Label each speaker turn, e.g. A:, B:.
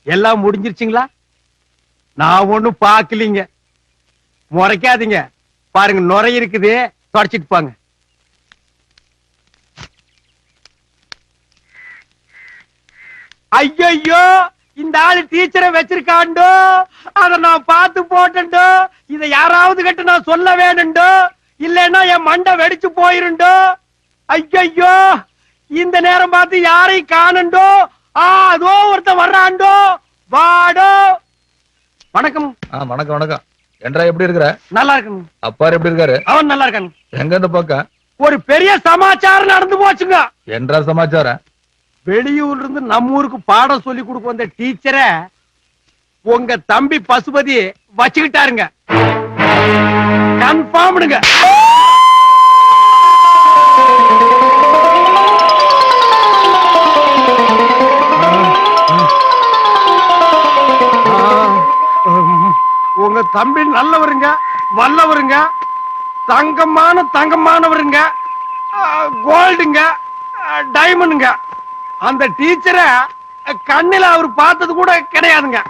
A: எல்லாம் முடிஞ்சிருச்சுங்களா? நான் ஒண்ணும் பாக்கலீங்க. முறைக்காதீங்க. பாருங்க நுரை இருக்குது, தொடச்சிட்டு பாங்க. ஐயோ, இந்த ஆளு டீச்சரை வச்சிருக்காண்டோ, அத நான் பார்த்து போட்டோ. இத யாராவது கிட்ட நான் சொல்ல வேணுண்டோ, இல்லன்னா என் மண்டை வெடிச்சு போயிருண்டோ. ஐயோ, இந்த நேரம் பார்த்து யாரையும் காணண்டோ. அதோ ஒருத்த வர்றாண்டோ, வாடோ. வணக்கம்.
B: வணக்கம் வணக்கம். என்றா எப்படி இருக்கிற?
A: நல்லா இருக்கணும்.
B: அப்பாரு எப்படி இருக்காரு?
A: அவன் நல்லா இருக்காங்க.
B: எங்க இருந்து பக்கம்
A: ஒரு பெரிய சமாச்சாரம் நடந்து போச்சுங்க.
B: என்றா சமாச்சாரம்?
A: வெளியூர்ல இருந்து நம்ம ஊருக்கு பாடம் சொல்லி கொடுக்க வந்த டீச்சரை உங்க தம்பி பசுபதி வச்சுக்கிட்டாருங்க. கன்ஃபார்ம்டுங்க. உங்க தம்பி நல்லவருங்க, வல்லவருங்க, தங்கமானவருங்க, கோல்டுங்க, டைமண்டுங்க. அந்த டீச்சரை கண்ணில அவர் பார்த்தது கூட கிடையாதுங்க.